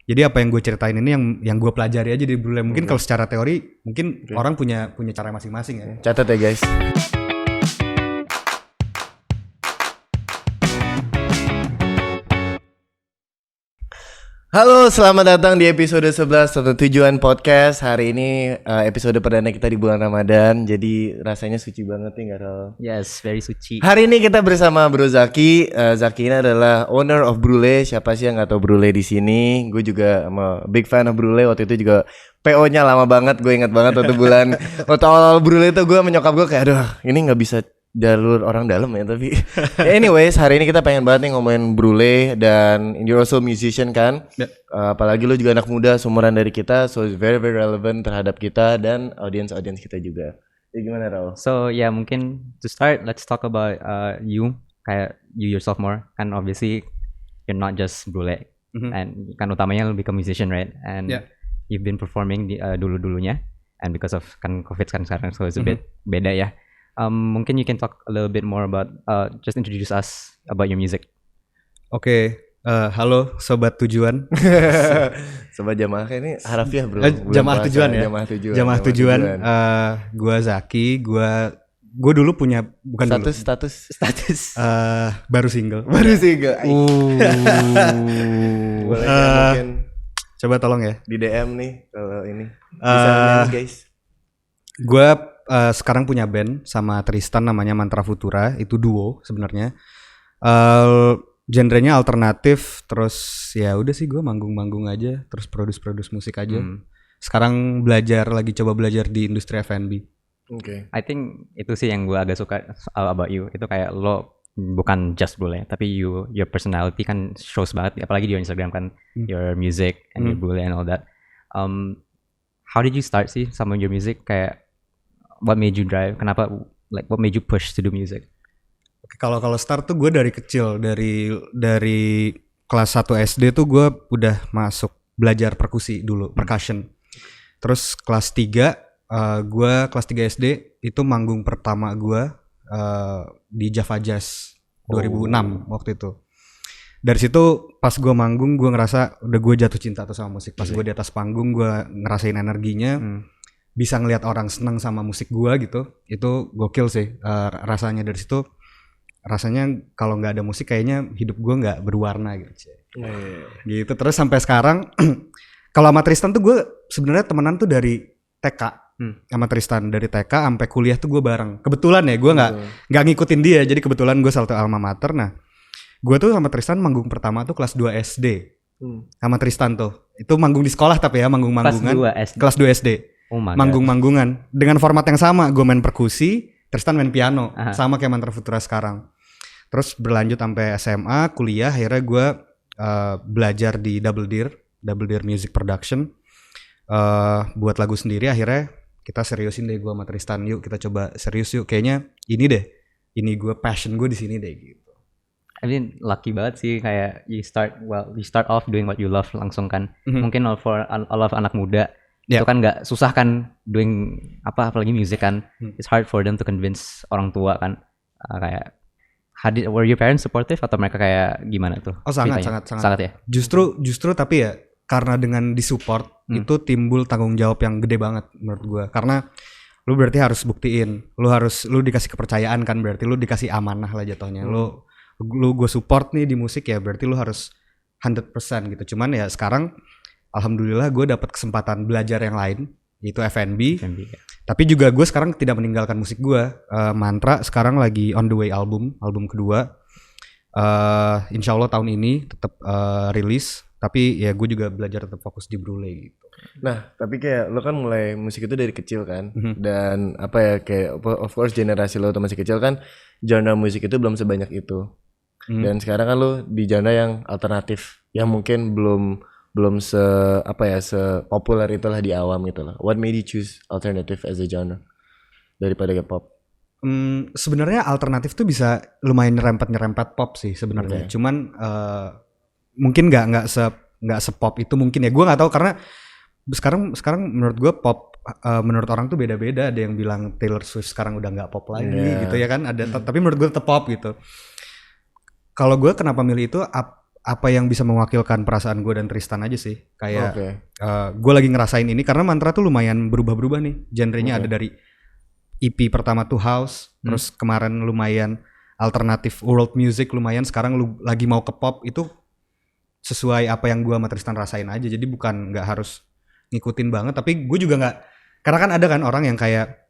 Jadi apa yang gue ceritain ini yang gue pelajari aja di Brule. Mungkin kalau secara teori mungkin orang punya cara masing-masing ya. Catat ya guys. Halo, selamat datang di episode 11 Satu Tujuan Podcast. Hari ini episode perdana kita di bulan Ramadan. Jadi rasanya suci banget nih, Garol. Yes, very suci. Hari ini kita bersama Bro Zaki. Zaki ini adalah owner of Brule. Siapa sih yang nggak tahu Brule di sini? Gue juga big fan of Brule. Waktu itu juga PO-nya lama banget. Gue ingat banget waktu waktu awal Brule itu gue menyokap gue kayak, aduh ini nggak bisa jalur orang dalam ya. Tapi anyways, hari ini kita pengen banget nih ngomongin Brule. Dan you're also musician kan? Apalagi lu juga anak muda seumuran dari kita. So it's very very relevant terhadap kita dan audience kita juga. Ya gimana Raul? So yeah, mungkin to start, let's talk about you, kayak you yourself more. Kan obviously you're not just Brule, and kan utamanya lu become musician, right? And you've been performing di dulu-dulunya, and because of kan COVID kan sekarang, so it's a bit beda ya. Mungkin you can talk a little bit more about just introduce us about your music. Oke, halo Sobat Tujuan. Sobat Jamaah ini harafiah bro. Jamaah Tujuan ya. Jamaah Tujuan. Gua Zaki. Gua dulu punya status. Baru single. Boleh mungkin coba tolong ya di DM nih kalau ini. Bisa guys. Gua sekarang punya band sama Tristan namanya Mantra Futura. Itu duo sebenarnya. Genrenya alternatif, terus ya udah sih gue manggung-manggung aja, terus produce musik aja. Sekarang coba belajar di industri F&B. Okay. I think itu sih yang gue agak suka about you. Itu kayak lo bukan just Brule, tapi your personality kan shows banget, apalagi di Instagram kan, your music and your Brule and all that. How did you start sih sama your music? Kayak what made you drive? Kenapa? Like what made you push to do music? Kalau start tuh gue dari kecil, dari kelas 1 SD tuh gue udah masuk belajar perkusi dulu, percussion. Terus kelas 3 SD itu manggung pertama gue di Java Jazz 2006 waktu itu. Dari situ pas gue manggung gue ngerasa udah gue jatuh cinta tuh sama musik. Pas gue di atas panggung gue ngerasain energinya, bisa ngelihat orang senang sama musik gue gitu. Itu gokil sih rasanya. Dari situ rasanya kalau nggak ada musik kayaknya hidup gue nggak berwarna gitu. Gitu terus sampai sekarang. Kalau sama Tristan tuh gue sebenarnya temenan tuh dari TK. Sama Tristan dari TK sampai kuliah tuh gue bareng. Kebetulan ya gue nggak ngikutin dia, jadi kebetulan gue satu alma mater. Nah gue tuh sama Tristan manggung pertama tuh kelas 2 SD. Sama Tristan tuh itu manggung di sekolah tapi ya manggungan kelas 2 SD. Manggung-manggungan dengan format yang sama. Gue main perkusi, Tristan main piano. Sama kayak Mantra Futura sekarang. Terus berlanjut sampai SMA, kuliah, akhirnya gue belajar di Double Deer Music Production, buat lagu sendiri. Akhirnya kita seriusin deh gue sama Tristan, yuk kita coba serius yuk, kayaknya ini gue passion gue di sini deh gitu. I mean lucky banget sih, kayak you start off doing what you love langsung kan. Mungkin for a lot of anak muda itu kan nggak susah kan doing apalagi music kan. It's hard for them to convince orang tua kan. Kayak were your parents supportive atau mereka kayak gimana tuh? Oh sangat ya. Justru tapi ya karena dengan disupport itu timbul tanggung jawab yang gede banget menurut gue. Karena lu berarti harus buktiin, lu dikasih kepercayaan kan, berarti lu dikasih amanah lah jatuhnya. Lu gue support nih di musik ya, berarti lu harus 100% gitu. Cuman ya sekarang alhamdulillah gue dapat kesempatan belajar yang lain, yaitu F&B. Ya. Tapi juga gue sekarang tidak meninggalkan musik gue. Mantra sekarang lagi on the way album kedua. Insya Allah tahun ini tetap rilis. Tapi ya gue juga belajar tetap fokus di Brule gitu. Nah tapi kayak lo kan mulai musik itu dari kecil kan. Dan kayak of course generasi lo masih kecil kan, genre musik itu belum sebanyak itu. Dan sekarang kan lo di genre yang alternatif, yang mungkin belum populer itulah di awam gitu lah. What made you choose alternative as a genre daripada ke pop? Sebenarnya alternatif tuh bisa lumayan nyerempet pop sih sebenarnya. Cuman mungkin nggak sepop itu mungkin ya. Gue nggak tahu karena sekarang menurut gue pop menurut orang tuh beda-beda. Ada yang bilang Taylor Swift sekarang udah nggak pop lagi gitu ya kan. Ada tapi menurut gue tetap pop gitu. Kalau gue kenapa milih itu apa yang bisa mewakilkan perasaan gue dan Tristan aja sih. Kayak Oke. gue lagi ngerasain ini karena Mantra tuh lumayan berubah-berubah nih. Genrenya ada dari EP pertama tuh house, terus kemarin lumayan alternatif world music lumayan, sekarang lagi mau ke pop. Itu sesuai apa yang gue sama Tristan rasain aja. Jadi bukan nggak harus ngikutin banget, tapi gue juga nggak, karena kan ada kan orang yang kayak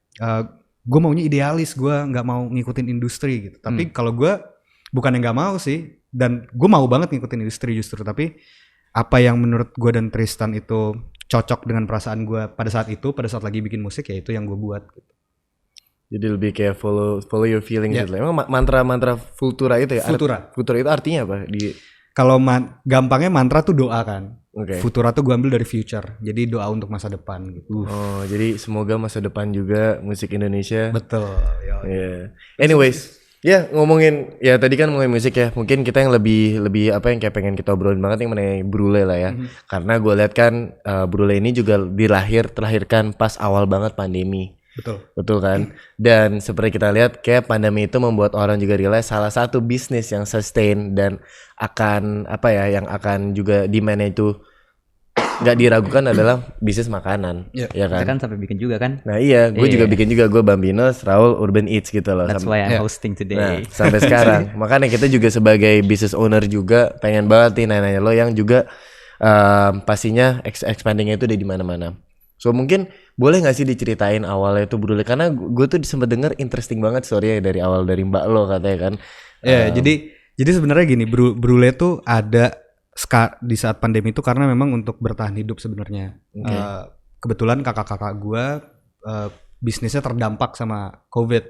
gue maunya idealis, gue nggak mau ngikutin industri gitu. Tapi kalau gue bukan yang nggak mau sih, dan gue mau banget ngikutin industri justru, tapi apa yang menurut gue dan Tristan itu cocok dengan perasaan gue pada saat itu, pada saat lagi bikin musik, ya itu yang gue buat gitu. Jadi lebih kayak follow your feelings gitu. Emang mantra Futura itu ya? Futura itu artinya apa? Kalau gampangnya mantra tuh doa kan. Oke. Futura tuh gue ambil dari future. Jadi doa untuk masa depan gitu. Oh, jadi semoga masa depan juga musik Indonesia. Betul. Yeah. Anyways, ya ngomongin ya tadi kan ngomongin musik ya. Mungkin kita yang lebih apa yang kayak pengen kita obrolin banget yang mengenai Brule lah ya. Karena gue lihat kan Brule ini juga terlahirkan pas awal banget pandemi. Betul kan? Dan seperti kita lihat kayak pandemi itu membuat orang juga realize salah satu bisnis yang sustain dan akan yang akan juga demand-nya itu nggak diragukan adalah bisnis makanan, ya kan? Kita kan sampai bikin juga kan? Nah iya, gue juga bikin juga, gue Bambinos, Raul, Urban Eats gitu loh. That's why I'm hosting today. Nah, sampai sekarang, makanya kita juga sebagai business owner juga pengen banget nih nanya lo yang juga pastinya expandingnya itu udah di mana-mana. So mungkin boleh nggak sih diceritain awalnya itu Brule, karena gue tuh sempat denger interesting banget story-nya dari awal dari Mbak lo katanya kan. Jadi sebenarnya gini, Brule tuh ada di saat pandemi itu karena memang untuk bertahan hidup sebenarnya. Kebetulan kakak-kakak gue bisnisnya terdampak sama COVID.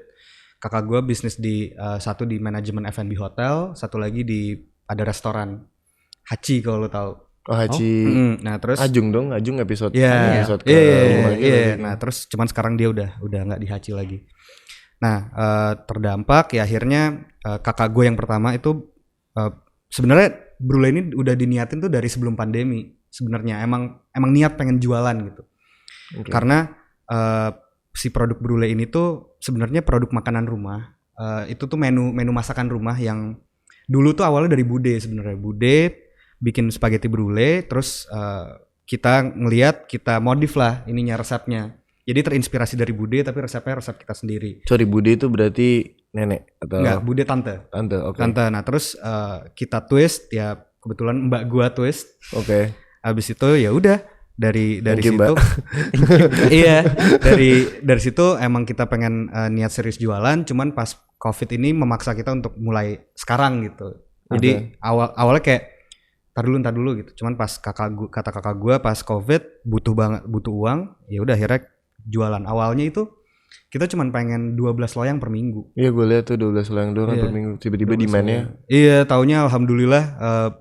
Kakak gue bisnis di satu di manajemen F&B hotel, satu lagi ada restoran Hachi kalau lo tahu. Oh Haji. Nah terus Ajung dong, Ajung episode episode ke Nah terus cuman sekarang dia udah nggak di Hachi lagi. Nah terdampak ya akhirnya kakak gue yang pertama itu sebenarnya Brule ini udah diniatin tuh dari sebelum pandemi sebenarnya, emang niat pengen jualan gitu. Karena si produk Brule ini tuh sebenarnya produk makanan rumah. Itu tuh menu masakan rumah yang dulu tuh awalnya dari Bude sebenarnya. Bude bikin spaghetti Brule, terus kita ngelihat, kita modif lah ininya resepnya. Jadi terinspirasi dari Bude tapi resepnya resep kita sendiri. Sorry, Bude itu berarti nenek atau? Enggak, Bude tante. Tante, oke. Tante. Nah terus kita twist, ya kebetulan mbak gua twist. Oke. Habis itu ya udah dari situ. Mbak. Iya, dari situ emang kita pengen niat serius jualan, cuman pas COVID ini memaksa kita untuk mulai sekarang gitu. Jadi awalnya kayak tar dulu gitu. Cuman pas kata kakak gue pas COVID butuh uang, ya udah akhirnya jualan. Awalnya itu kita cuman pengen 12 loyang per minggu. Iya, gue lihat tuh 12 loyang doang per minggu. Tiba-tiba demand-nya. Iya, taunya alhamdulillah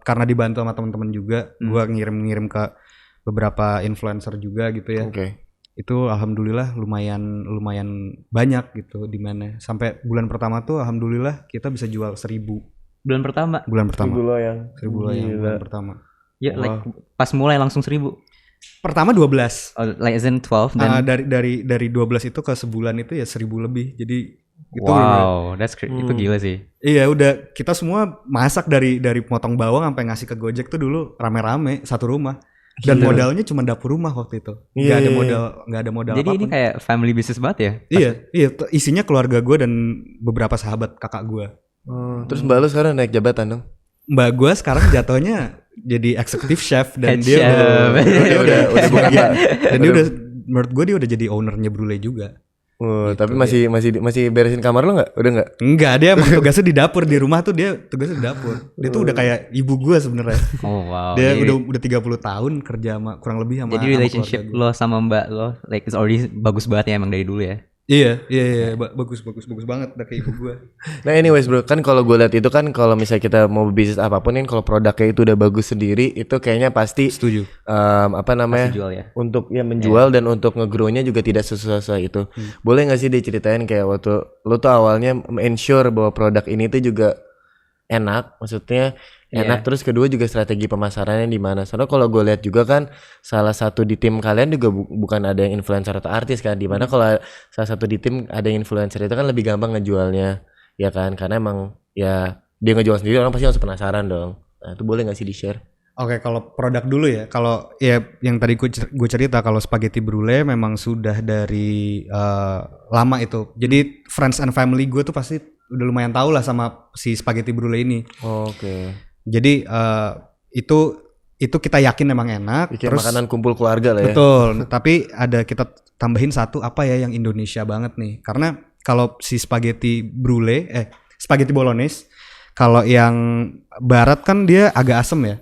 karena dibantu sama teman-teman juga, gue ngirim ke beberapa influencer juga gitu ya. Itu alhamdulillah lumayan banyak gitu demand-nya. Sampai bulan pertama tuh alhamdulillah kita bisa jual 1.000. Bulan pertama 1.000 loyang. 1.000 loyang bulan pertama. Ya, like pas mulai langsung 1.000. Pertama 12. Oh, like as in 12 dan dari 12 itu ke sebulan itu ya 1.000 lebih. Jadi itu itu gila sih. Iya, udah kita semua masak dari potong bawang sampai ngasih ke Gojek tuh dulu rame-rame satu rumah. Dan modalnya cuma dapur rumah waktu itu. Enggak ada modal Jadi apapun. ini kayak family business banget ya? Iya, isinya keluarga gue dan beberapa sahabat kakak gue. Terus mbak lu sekarang naik jabatan dong? Mbak gue sekarang jatuhnya jadi executive chef dan dia udah bahagia. Dan dia udah, menurut gue dia udah jadi ownernya Brule juga. Gitu, tapi masih beresin kamar lo nggak? Udah nggak? Enggak, dia emang tugasnya di dapur, di rumah tuh dia tugasnya di dapur. Dia tuh udah kayak ibu gue sebenarnya. Oh wow. Dia udah 30 tahun kerja sama kurang lebih sama. Jadi relationship lo sama mbak lo like it's already bagus banget ya emang dari dulu ya. Iya, bagus banget udah kayak ibu gue. Nah anyways bro, kan kalau gue lihat itu kan kalau misalnya kita mau bisnis apapun kan kalau produknya itu udah bagus sendiri itu kayaknya pasti setuju. Pasti jual ya. Untuk menjual dan untuk nge-grow-nya juga tidak susah-susah itu. Boleh nggak sih diceritain kayak waktu lo tuh awalnya ensure bahwa produk ini tuh juga enak, maksudnya enak, terus kedua juga strategi pemasarannya di mana. Soalnya kalau gue lihat juga kan salah satu di tim kalian juga bukan ada yang influencer atau artis kan, di mana kalau salah satu di tim ada yang influencer itu kan lebih gampang ngejualnya, ya kan, karena emang ya dia ngejual sendiri orang pasti langsung penasaran dong. Nah, itu boleh nggak sih di-share? Oke, kalau produk dulu ya. Kalau ya yang tadi gue cerita kalau spaghetti brulee memang sudah dari lama itu. Jadi friends and family gue tuh pasti udah lumayan tahu lah sama si spaghetti brulee ini. Oke. Jadi itu kita yakin emang enak. Bikin terus makanan kumpul keluarga lah ya. betul. Tapi ada kita tambahin satu apa ya yang Indonesia banget nih. Karena kalau si spaghetti brulee, spaghetti bolognese, kalau yang barat kan dia agak asem ya.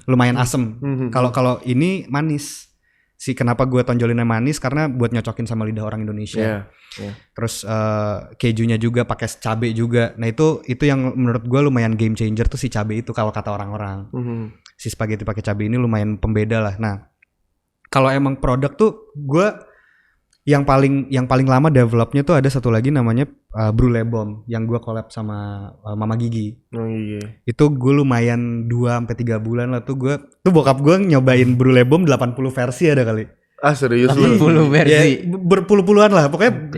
Lumayan asem. Kalau ini manis. Kenapa gue tonjolinnya manis karena buat nyocokin sama lidah orang Indonesia. Yeah. Terus kejunya juga pakai cabe juga. Nah itu yang menurut gue lumayan game changer tuh si cabe itu kalau kata orang-orang. Si spaghetti pakai cabe ini lumayan pembeda lah. Nah kalau emang produk tuh gue yang paling lama developnya tuh ada satu lagi namanya Brulee Bomb yang gue collab sama Mama Gigi. Oh iya. Itu gue lumayan 2-3 bulan lah tuh bokap gue nyobain Brulee Bomb 80 versi ada kali. Ah serius 80 lu? versi. Ya, berpuluh-puluhan lah pokoknya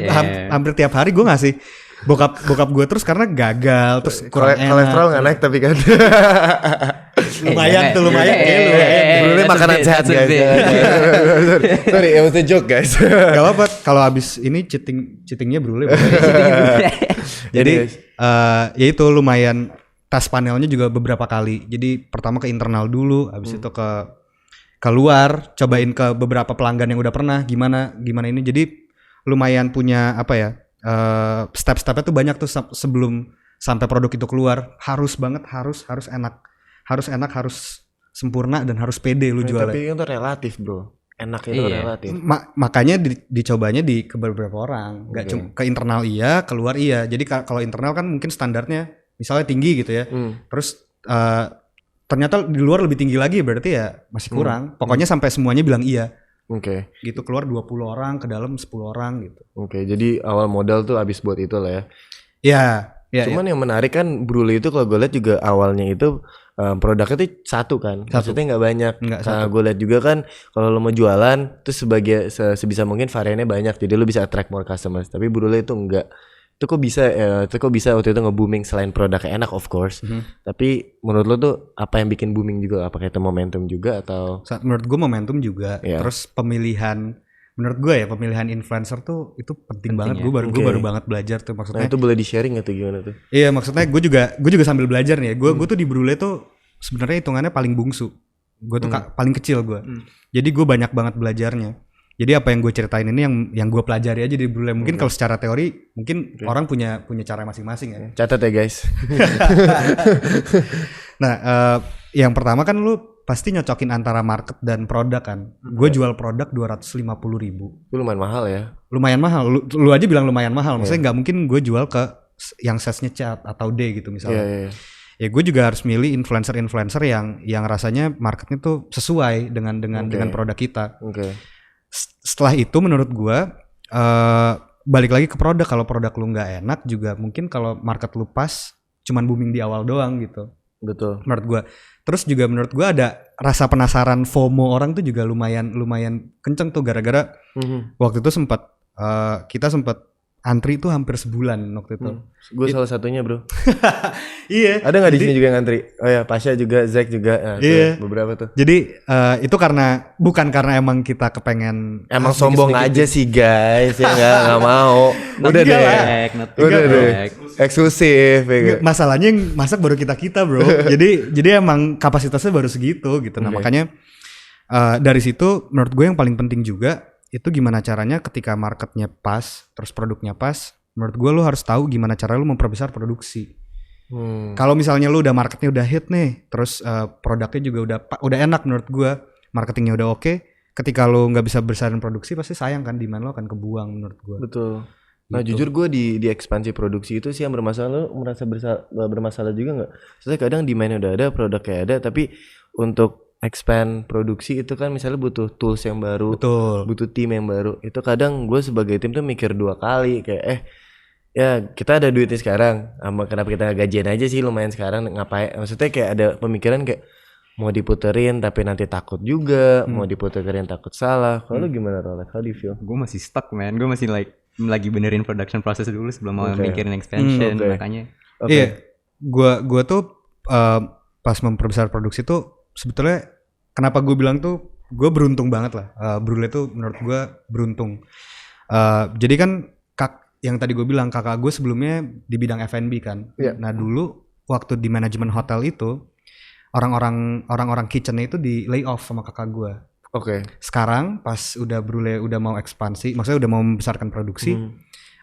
hampir tiap hari gue ngasih bokap gue terus karena gagal terus kurang enak. Kolesterol nggak naik tapi kan. lumayan. Brulee makanan sehat guys. Sorry, it was a joke guys. Gak apa-apa kalau abis ini cheatingnya Brulee. Jadi ya itu lumayan tes panelnya juga beberapa kali. Jadi pertama ke internal dulu, abis itu ke keluar, cobain ke beberapa pelanggan yang udah pernah gimana ini. Jadi lumayan punya apa ya? Step-stepnya tuh banyak tuh sebelum sampai produk itu keluar. Harus enak, harus sempurna dan harus pede lu jualnya. Tapi itu relatif bro. Enak itu relatif. Makanya dicobanya ke beberapa orang, nggak cuma ke internal iya, keluar iya. Jadi kalau internal kan mungkin standarnya misalnya tinggi gitu ya, terus ternyata di luar lebih tinggi lagi berarti ya masih kurang. Pokoknya sampai semuanya bilang iya. Oke. Gitu keluar 20 orang, ke dalam 10 orang gitu. Oke, jadi awal modal tuh habis buat itu lah ya. Ya. Cuman yang menarik kan Brulee itu kalau gue lihat juga awalnya itu produknya tuh satu kan, maksudnya nggak banyak. Nah gue lihat juga kan kalau lo mau jualan tuh sebisa mungkin variannya banyak, jadi lo bisa attract more customers. Tapi Brulee itu enggak. Itu kok bisa waktu itu nge-booming selain produknya enak of course. Tapi menurut lo tuh apa yang bikin booming juga? Apakah itu momentum juga atau? Menurut gue momentum juga. Terus menurut gue ya pemilihan influencer tuh itu penting banget. Ya? Gue baru banget belajar tuh maksudnya. Nah itu boleh di sharing atau gimana tuh? Iya maksudnya gue juga sambil belajar nih. Gue tuh di Brulee tuh sebenarnya hitungannya paling bungsu. Gue tuh paling kecil gue. Jadi gue banyak banget belajarnya. Jadi apa yang gue ceritain ini yang gue pelajari aja di Brulee. Mungkin kalau secara teori mungkin orang punya cara masing-masing ya. Catat ya guys. Nah yang pertama kan lu pasti nyocokin antara market dan produk kan. Gue jual produk 250.000. Itu lumayan mahal ya. Lumayan mahal. Lu aja bilang lumayan mahal. Maksudnya nggak mungkin gue jual ke yang size-nya C atau D gitu misalnya. Ya gue juga harus milih influencer yang rasanya marketnya tuh sesuai dengan produk kita. Setelah itu menurut gue balik lagi ke produk. Kalau produk lu nggak enak juga mungkin kalau market lu pas cuman booming di awal doang gitu. Betul. Menurut gue. Terus juga menurut gue ada rasa penasaran FOMO orang tuh juga lumayan kenceng tuh gara-gara waktu itu kita sempat antri tuh hampir sebulan waktu itu. Gue salah satunya bro. Iya. Ada nggak di sini juga yang antri? Oh ya, Pasha juga, Zack juga. Nah, iya. Beberapa tuh. Jadi itu bukan karena emang kita kepengen. Emang sombong aja sih guys, ya nggak mau. Udah deh. Eksklusif. Ya. Masalahnya yang masak baru kita bro. jadi emang kapasitasnya baru segitu gitu. Nah makanya dari situ menurut gue yang paling penting juga itu gimana caranya ketika marketnya pas, terus produknya pas. Menurut gue lu harus tahu gimana cara lu memperbesar produksi. Kalau misalnya lu udah marketnya udah hit nih, terus produknya juga udah enak menurut gue, marketingnya udah oke. Ketika lu nggak bisa besarin produksi, pasti sayang kan, demand lu akan kebuang menurut gue. Betul. Nah gitu. Jujur gue di ekspansi produksi itu sih yang bermasalah, merasa bermasalah juga nggak? Soalnya kadang demandnya udah ada, produknya ada, tapi untuk expand produksi itu kan misalnya butuh tools yang baru, butuh tim yang baru. Itu kadang gue sebagai tim tuh mikir 2 kali kayak ya kita ada duitnya sekarang, kenapa kita nggak gajian aja sih lumayan sekarang ngapain? Maksudnya kayak ada pemikiran kayak mau diputerin tapi nanti takut juga, mau diputerin takut salah. Kalau lu gimana Rolek? How do you feel? Gue masih stuck man, gue masih lagi benerin production process dulu sebelum mau mikirin expansion makanya. Iya, gue tuh pas memperbesar produksi tuh sebetulnya kenapa gue bilang tuh gue beruntung banget lah. Brule tuh menurut gue beruntung. Jadi kan yang tadi gue bilang kakak gue sebelumnya di bidang F&B kan. Iya. Nah dulu waktu di manajemen hotel itu orang-orang kitchennya itu di lay off sama kakak gue. Oke. Sekarang pas udah Brule udah mau ekspansi, maksudnya udah mau membesarkan produksi,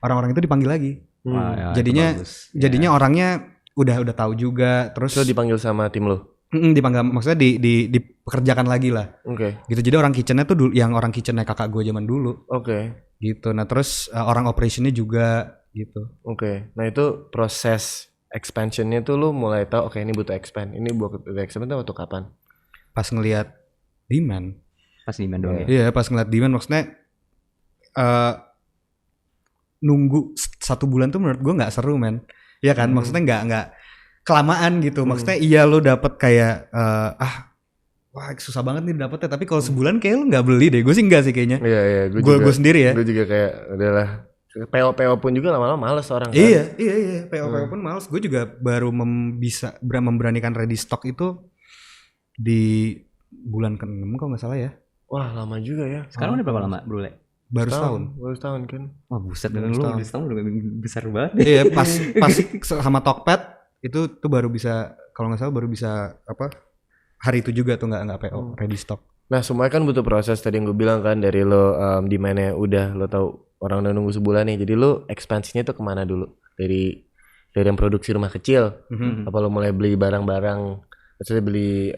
orang-orang itu dipanggil lagi. Wah, ya, itu Jadinya bagus. jadinya orangnya udah tahu juga, terus Terus dipanggil sama tim lo. dipanggil, maksudnya dipekerjakan lagi lah. Oke. Gitu. Jadi orang kitchennya tuh dulu, yang orang kitchennya kakak gue zaman dulu. Oke. Gitu. Nah terus orang operationnya juga gitu. Oke. Nah itu proses expansionnya tuh lu mulai tahu oke ini butuh expand. Ini butuh expand tuh waktu kapan? Pas ngelihat demand. Pas di Bandung ya. Iya pas ngeliat demand maksudnya nunggu 1 bulan tuh menurut gue nggak seru men. Iya kan maksudnya nggak kelamaan gitu. Maksudnya iya lo dapet kayak wah susah banget nih dapetnya. Tapi kalau sebulan kayak lo nggak beli deh. Gue sih enggak sih kayaknya. Iya. Gue sendiri ya. Gue juga kayak udahlah. PO pun juga lama-lama males orang kan. Iya. PO pun males. Gue juga baru bisa memberanikan ready stock itu di bulan ke-6 kalau nggak salah ya. Wah lama juga ya. Sekarang udah berapa lama Brule? Baru setahun. Baru setahun kan. Wah buset, Baru lu setahun. setahun udah besar banget. Iya pas sama Tokped itu tuh baru bisa, kalau nggak salah baru bisa apa hari itu juga tuh nggak PO ready stock. Nah semuanya kan butuh proses tadi yang gue bilang kan dari lo di mana udah lo tahu orang udah nunggu sebulan nih. Jadi lo ekspansinya tuh kemana dulu? Dari yang produksi rumah kecil. Apa lo mulai beli barang-barang? Maksudnya beli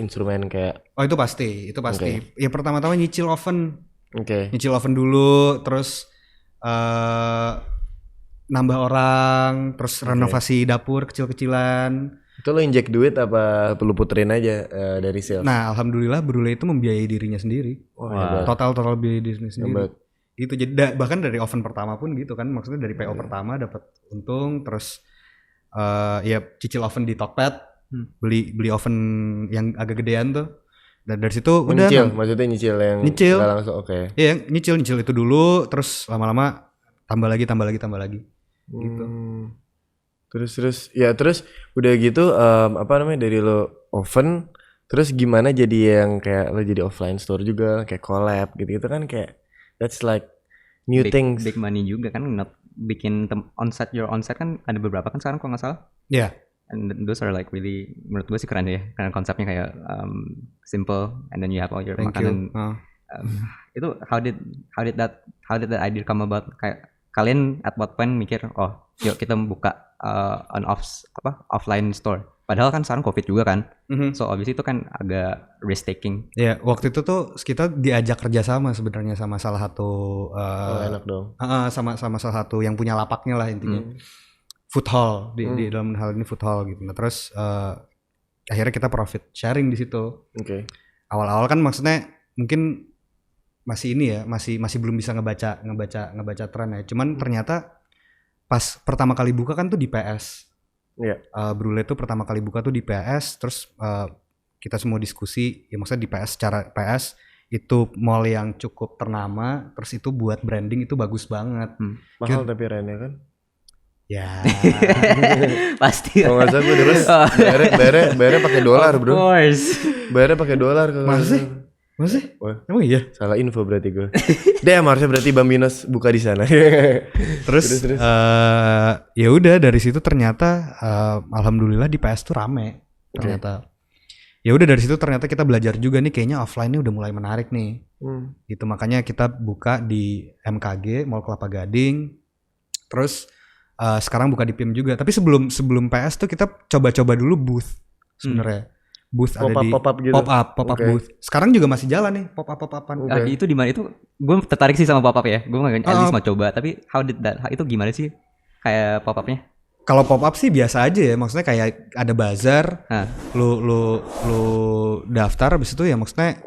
instrumen kayak. Oh itu pasti. Ya pertama-tama nyicil oven. Oke. Nyicil oven dulu, terus nambah orang, terus renovasi dapur kecil-kecilan. Itu lo injek duit apa perlu puterin aja dari sales? Nah alhamdulillah Brule itu membiayai dirinya sendiri. Wah, Total biaya dirinya sendiri. hebat. Gitu jadi bahkan dari oven pertama pun gitu kan, maksudnya dari PO pertama dapat untung, terus ya cicil oven di Tokped, beli oven yang agak gedean tuh. Dan dari situ udah Maksudnya nyicil yang nyicil. nggak langsung oke. Iya, nyicil itu dulu, terus lama-lama tambah lagi. Gitu. Terus udah gitu apa namanya dari lo oven terus gimana jadi yang kayak lo jadi offline store juga kayak collab gitu kan kayak that's like new things. Big money juga kan, bikin your onset kan ada beberapa kan sekarang kalau nggak salah. Iya. And those are like really, menurut gue sih keren ya, karena konsepnya kayak simple, and then you have all your Thank makanan. you. Itu how did that idea come about? Kayak kalian at what point mikir, oh yuk kita buka offline store. Padahal kan sekarang COVID juga kan, so obviously itu kan agak risk taking. Ya waktu itu tuh kita diajak kerjasama sebenarnya sama salah satu Enak dong. sama salah satu yang punya lapaknya lah intinya. Food hall di dalam hal ini food hall gitu. Nah terus akhirnya kita profit sharing di situ. Oke. Awal-awal kan maksudnya mungkin masih ini ya, masih belum bisa ngebaca tren ya. Cuman ternyata pas pertama kali buka kan tuh di PS. Iya. Brule tuh pertama kali buka tuh di PS, terus kita semua diskusi ya maksudnya di PS, secara PS itu mall yang cukup ternama, terus itu buat branding itu bagus banget. Mahal tapi rentnya kan. Ya. Pasti. Kalau nggak salah gue terus bayarnya pakai dolar bro. Of course. Bayarnya pakai dolar. Masih? Wah, Emang iya? salah info berarti gue. Harusnya berarti Bambinos buka di sana. Terus. Ya udah dari situ ternyata alhamdulillah di PS tuh rame ternyata. Ya udah dari situ ternyata kita belajar juga nih kayaknya offline ini udah mulai menarik nih. Gitu makanya kita buka di MKG Mall Kelapa Gading. Terus sekarang buka di PIM juga. Tapi sebelum PS tuh kita coba-coba dulu booth sebenarnya. Booth ada di pop-up gitu. Pop-up booth. Sekarang juga masih jalan nih pop-upan. Itu di mana itu? Gue tertarik sih sama pop-up ya. Gue at least mau coba. Tapi itu gimana sih kayak pop-upnya? Kalau pop-up sih biasa aja ya. Maksudnya kayak ada bazar. Lu daftar habis itu ya maksudnya.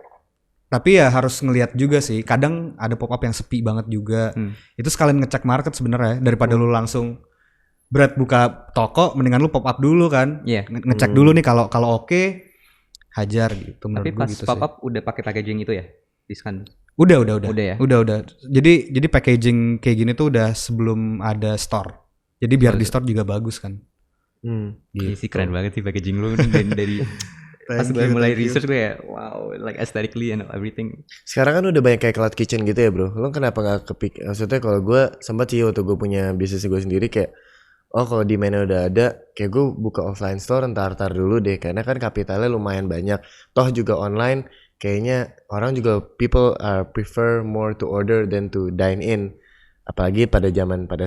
Tapi ya harus ngelihat juga sih. Kadang ada pop-up yang sepi banget juga. Itu sekalian ngecek market sebenarnya daripada lu langsung berat buka toko, mendingan lu pop-up dulu kan. Ngecek dulu nih kalau oke, hajar gitu. Tapi pas gitu pop-up udah pakai packaging itu ya? Diskon. Udah ya? Udah. Jadi packaging kayak gini tuh udah sebelum ada store. Jadi biar di store juga bagus kan. Iya sih keren banget sih packaging lu dari pas gue mulai research gue kayak wow, like aesthetically and everything. Sekarang kan udah banyak kayak cloud kitchen gitu ya bro. Lo kenapa gak maksudnya kalau gue sempat sih waktu gue punya bisnis gue sendiri kayak kalau demand-nya udah ada, kayak gue buka offline store ntar dulu deh, karena kan kapitalnya lumayan banyak. Toh juga online, kayaknya orang juga people prefer more to order than to dine in, apalagi pada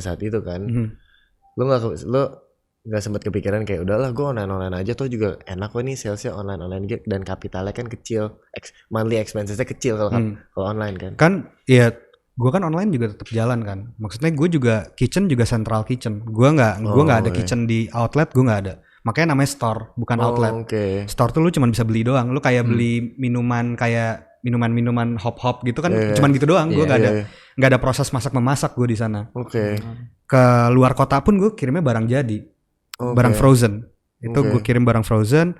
saat itu kan. Lo nggak sempat kepikiran kayak udahlah gue online aja, toh juga enak kok nih salesnya online gitu, dan kapitalnya kan kecil, monthly expensesnya kecil kalau online kan. Kan ya gue kan online juga tetap jalan kan. Maksudnya gue juga kitchen juga central kitchen. Gue nggak ada kitchen di outlet, gue nggak ada. Makanya namanya store, bukan outlet. Store tuh lu cuma bisa beli doang. Lu kayak beli minuman kayak minuman hop gitu kan, cuman gitu doang. Gue nggak ada proses masak memasak gue di sana. Ke luar kota pun gue kirimnya barang jadi, barang frozen. Itu gue kirim barang frozen.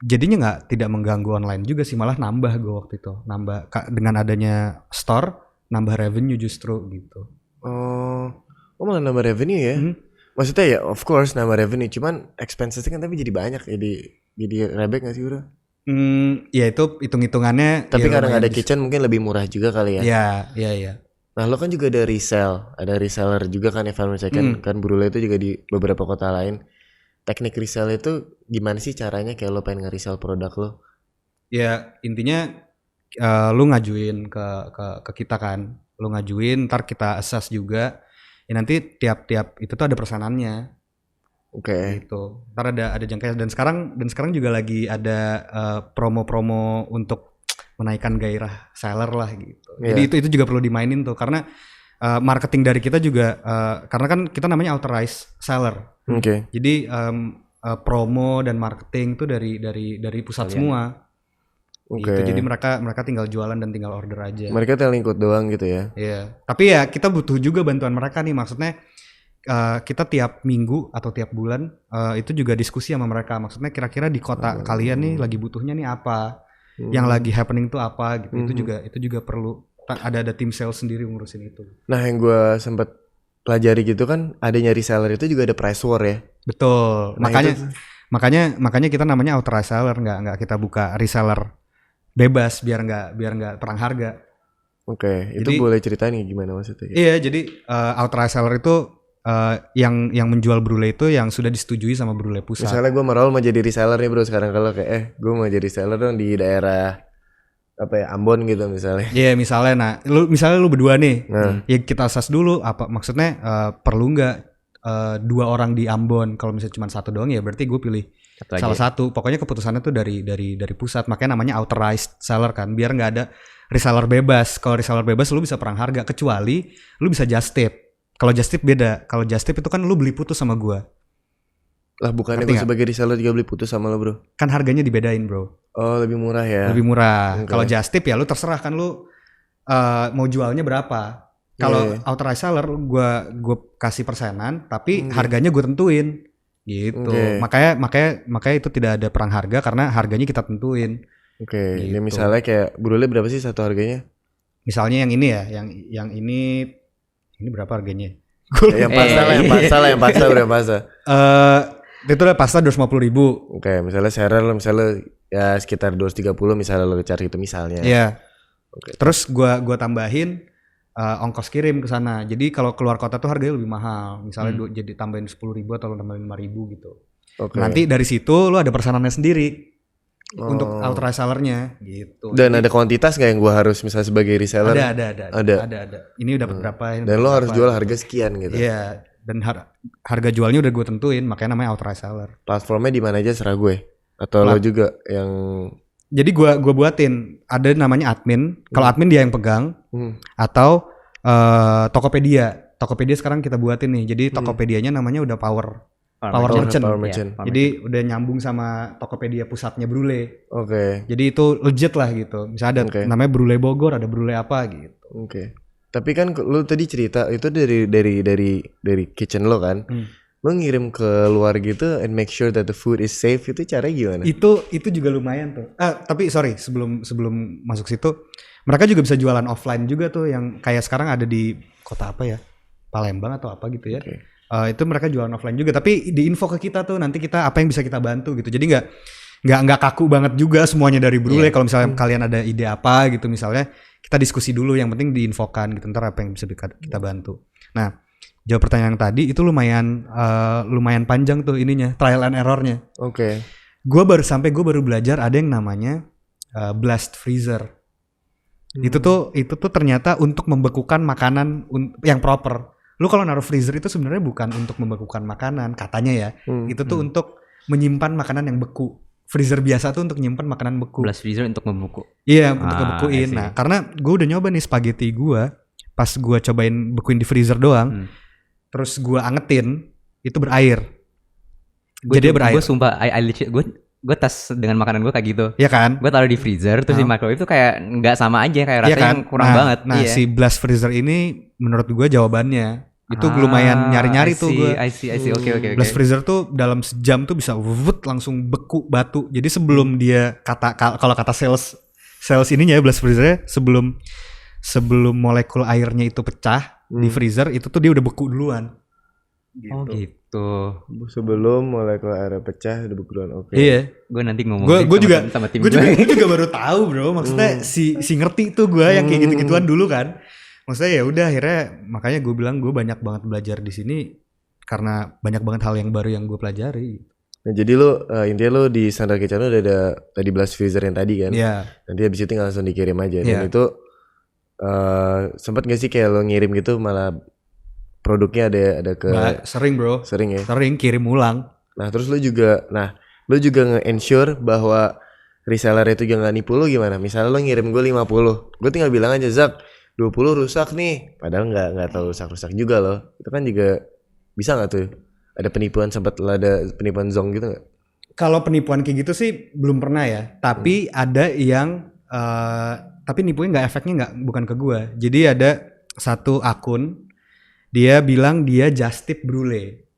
Jadinya tidak mengganggu online juga sih, malah nambah gue waktu itu, dengan adanya store nambah revenue justru gitu. Malah nambah revenue ya? Maksudnya ya of course nambah revenue, cuman expenses kan tapi jadi banyak, jadi rebek nggak sih bro? Ya itu hitung-hitungannya. Tapi karena nggak ada kitchen mungkin lebih murah juga kali ya? Iya. Nah lo kan juga ada reseller juga kan, if I'm mistaken kan Brule itu juga di beberapa kota lain. Teknik resell itu gimana sih caranya, kayak lo pengen nge-resell produk lo? Ya intinya lo ngajuin ke kita kan, lo ngajuin, ntar kita assess juga. Ya nanti tiap itu tuh ada persenannya. Gitu. Ntar ada jangkauan, dan sekarang juga lagi ada promo-promo untuk menaikkan gairah seller lah gitu. Jadi itu juga perlu dimainin tuh, karena marketing dari kita juga karena kan kita namanya authorized seller. Jadi promo dan marketing itu dari pusat semua. Gitu. Jadi mereka tinggal jualan dan tinggal order aja. Mereka tinggal ikut doang gitu ya. Iya. Tapi ya kita butuh juga bantuan mereka nih. Maksudnya kita tiap minggu atau tiap bulan itu juga diskusi sama mereka. Maksudnya kira-kira di kota kalian nih lagi butuhnya nih apa? Yang lagi happening tuh apa gitu. Itu juga perlu ada tim sales sendiri ngurusin itu. Nah, yang gue sempat pelajari gitu kan, adanya reseller itu juga ada price war ya. Betul. Nah, makanya kita namanya authorized seller, nggak kita buka reseller bebas biar nggak perang harga. Itu boleh ceritain gimana maksudnya? Iya, jadi authorized seller itu yang menjual Brule itu yang sudah disetujui sama Brule pusat. Misalnya gue mau jadi reseller nih bro sekarang, kalau kayak gue mau jadi reseller dong di daerah Ambon gitu misalnya. Iya, misalnya lu berdua nih. Ya kita assess dulu apa maksudnya, perlu nggak 2 orang di Ambon. Kalau misalnya cuma 1 doang ya berarti gue pilih salah satu. Pokoknya keputusannya tuh dari pusat. Makanya namanya authorized seller kan, biar nggak ada reseller bebas. Kalau reseller bebas lu bisa perang harga, kecuali lu bisa just tip. Kalau just tip beda. Kalau just tip itu kan lu beli putus sama gue. Lah bukannya gue sebagai reseller juga beli putus sama lo bro? Kan harganya dibedain bro. Oh lebih murah ya? Lebih murah. Kalau just tip ya lu terserah kan lu mau jualnya berapa. Kalau authorized seller gue kasih persenan, tapi harganya gue tentuin gitu. Makanya itu tidak ada perang harga karena harganya kita tentuin. Gitu. Ya misalnya kayak Brule berapa sih satu harganya? Misalnya yang ini ya, yang ini berapa harganya? Yang pasta berapa? Itu udah pasta 250.000. Misalnya serer misalnya ya sekitar 230 misalnya lo cari itu misalnya. Iya. Terus gua tambahin ongkos kirim ke sana. Jadi kalau keluar kota tuh harganya lebih mahal. Misalnya jadi tambahin 10.000 atau tambahin 5.000 gitu. Nanti dari situ lo ada persenannya sendiri untuk authorized sellernya gitu. Dan ada kuantitas nggak yang gua harus misalnya sebagai reseller? Ada. Ini dapat berapa? Dan lo harus jual harga sekian gitu. Iya. Dan harga jualnya udah gue tentuin, makanya namanya authorized seller. Platformnya di mana aja serah gue? Atau lo juga yang? Jadi gue buatin, ada namanya admin. Kalau admin dia yang pegang, atau Tokopedia. Tokopedia sekarang kita buatin nih. Jadi Tokopedianya namanya udah Power Merchant. Jadi udah nyambung sama Tokopedia pusatnya Brule. Jadi itu legit lah gitu. Misalnya ada namanya Brule Bogor, ada Brule apa gitu. Tapi kan lu tadi cerita itu dari kitchen lo kan, lo ngirim ke luar gitu and make sure that the food is safe, itu caranya gimana? Itu juga lumayan tuh. Tapi sorry sebelum masuk situ, mereka juga bisa jualan offline juga tuh, yang kayak sekarang ada di kota apa ya, Palembang atau apa gitu ya. Itu mereka jualan offline juga, tapi diinfo ke kita tuh nanti kita apa yang bisa kita bantu gitu. Jadi nggak kaku banget juga semuanya dari Brule. Kalau misalnya kalian ada ide apa gitu misalnya, kita diskusi dulu, yang penting diinfokan gitu, ntar apa yang bisa kita bantu. Nah, jawab pertanyaan yang tadi itu lumayan panjang tuh ininya, trial and errornya. Oke. Gue baru belajar ada yang namanya blast freezer. Itu tuh ternyata untuk membekukan makanan yang proper. Lu kalau naruh freezer itu sebenarnya bukan untuk membekukan makanan katanya ya. Itu tuh untuk menyimpan makanan yang beku. Freezer biasa tuh untuk nyimpan makanan beku. Blast freezer untuk membeku. Iya, untuk ngebekuin. Nah, karena gue udah nyoba nih spaghetti gue, pas gue cobain bekuin di freezer doang, terus gue angetin, itu berair. Jadi berair. Gue sumpah, gue tes dengan makanan gue kayak gitu. Iya kan? Gue taruh di freezer terus di microwave itu kayak nggak sama aja, kayak rasanya kan? kurang banget. Nah, si blast freezer ini menurut gue jawabannya. Itu lumayan nyari-nyari tuh gue. I see. Oke. Blast freezer tuh dalam sejam tuh bisa langsung beku batu. Jadi sebelum dia kalau kata sales ininya blast freezernya, sebelum molekul airnya itu pecah di freezer itu tuh dia udah beku duluan. Gitu. Oh gitu. Sebelum molekul air pecah udah beku duluan. Oke. Iya. Gue nanti ngomong Gue juga sama tim gue juga baru tahu bro. Maksudnya si ngerti tuh gue yang kayak gitu-gituan dulu kan. Maksudnya ya udah akhirnya makanya gue bilang gue banyak banget belajar di sini karena banyak banget hal yang baru yang gue pelajari. Nah, jadi lu intinya lu di Sandal Kitchen udah ada tadi blast freezer yang tadi kan? Iya. Nanti habis itu tinggal langsung dikirim aja. Dan itu sempat gak sih kayak lo ngirim gitu malah produknya ada ke? Nggak, sering bro. Sering ya? Sering kirim ulang. Nah terus lu juga nge-ensure bahwa reseller itu juga gak nipu lu gimana? Misalnya lo ngirim gue 50, gue tinggal bilang aja Zak 20 rusak nih, padahal nggak tahu rusak juga loh. Itu kan juga bisa nggak tuh? Ada penipuan, sempat ada penipuan zong gitu nggak? Kalau penipuan kayak gitu sih belum pernah ya. Tapi ada yang tapi nipunya efeknya bukan ke gua. Jadi ada satu akun dia bilang dia just tip Brule.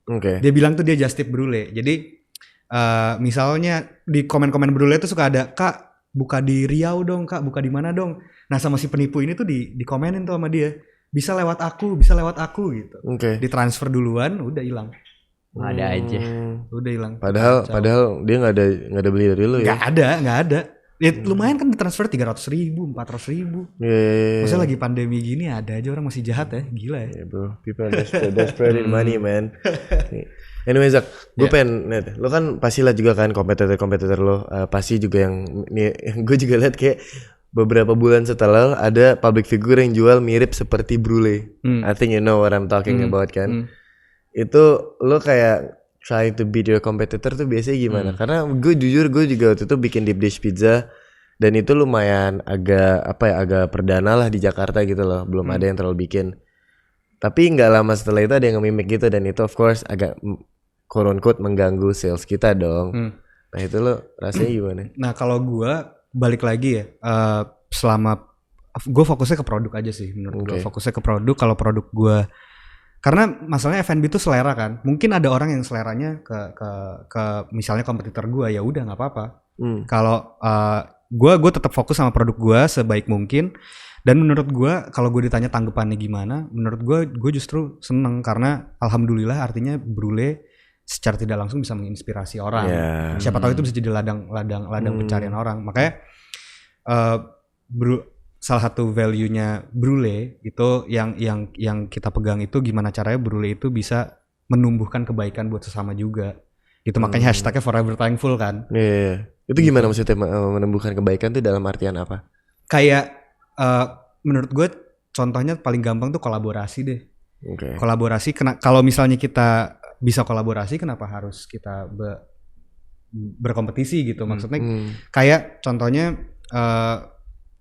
Oke. Dia bilang tuh dia just tip Brule. Jadi misalnya di komen-komen Brule tuh suka ada, "Kak, buka di Riau dong, Kak, buka di mana dong?" Nah sama si penipu ini tuh dikomenin tuh sama dia, bisa lewat aku gitu. Oke. Ditransfer duluan, udah hilang. Ada aja. Udah hilang. Padahal dia nggak ada beli dari lu ya? Nggak ada. Ya, lumayan kan ditransfer 300.000, 400.000. Maksudnya lagi pandemi gini ada aja orang masih jahat ya, gila ya. Yeah, bro, people are desperate in money man. Anyway Zak, gue pengen lihat, lo kan pasti lihat juga kan kompetitor lo, pasti juga yang gue juga lihat kayak beberapa bulan setelah ada public figure yang jual mirip seperti Brule. I think you know what I'm talking about kan. Itu lo kayak trying to beat your competitor tuh biasanya gimana? Karena gue jujur gue juga waktu itu bikin deep dish pizza dan itu lumayan agak perdana lah di Jakarta gitu loh. Belum ada yang terlalu bikin. Tapi nggak lama setelah itu ada yang nge-mimic gitu dan itu of course agak quote unquote mengganggu sales kita dong. Nah itu lo rasanya gimana? Nah kalau gue balik lagi ya, selama gue fokusnya ke produk aja sih menurut gue, fokusnya ke produk. Kalau produk gue, karena masalahnya F&B itu selera kan, mungkin ada orang yang seleranya ke misalnya kompetitor gue, ya udah nggak apa-apa. Kalau gue tetap fokus sama produk gue sebaik mungkin. Dan menurut gue kalau gue ditanya tanggapannya gimana, menurut gue justru seneng karena alhamdulillah artinya Brule secara tidak langsung bisa menginspirasi orang. Siapa tahu itu bisa jadi ladang pencarian orang. Makanya salah satu value-nya Brule itu yang kita pegang itu gimana caranya Brule itu bisa menumbuhkan kebaikan buat sesama juga. Gitu makanya hashtagnya Forever Thankful kan. Itu gimana maksudnya menumbuhkan kebaikan tuh dalam artian apa? Kayak menurut gue contohnya paling gampang tuh kolaborasi deh. Kolaborasi kalau misalnya kita bisa kolaborasi, kenapa harus kita berkompetisi gitu? Maksudnya kayak contohnya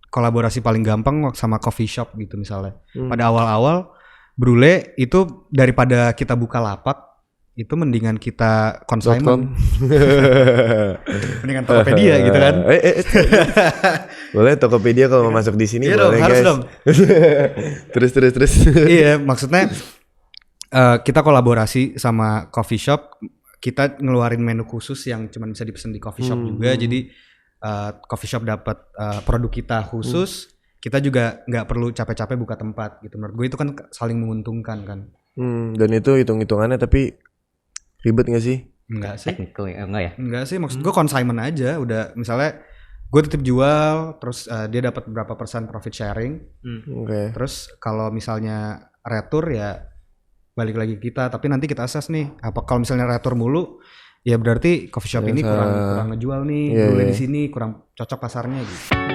kolaborasi paling gampang sama coffee shop gitu misalnya. Pada awal-awal Brule itu daripada kita buka lapak, itu mendingan kita consignment. Mendingan Tokopedia gitu kan. Boleh Tokopedia kalau mau masuk di sini iya boleh dong, harus guys. dong. Terus. Iya, maksudnya kita kolaborasi sama coffee shop, kita ngeluarin menu khusus yang cuma bisa dipesan di coffee shop juga. Jadi coffee shop dapat produk kita khusus, kita juga nggak perlu capek-capek buka tempat gitu. Menurut gue itu kan saling menguntungkan kan. Dan itu hitung-hitungannya tapi ribet gak sih? Enggak sih. Technically enggak ya? Enggak sih, maksud gue consignment aja. Udah misalnya gue titip jual, terus dia dapat berapa persen profit sharing. Oke. Terus kalau misalnya retur ya balik lagi kita. Tapi nanti kita assess nih. Apa kalau misalnya retur mulu, ya berarti coffee shop ini kurang ngejual nih. Brule di sini kurang cocok pasarnya gitu.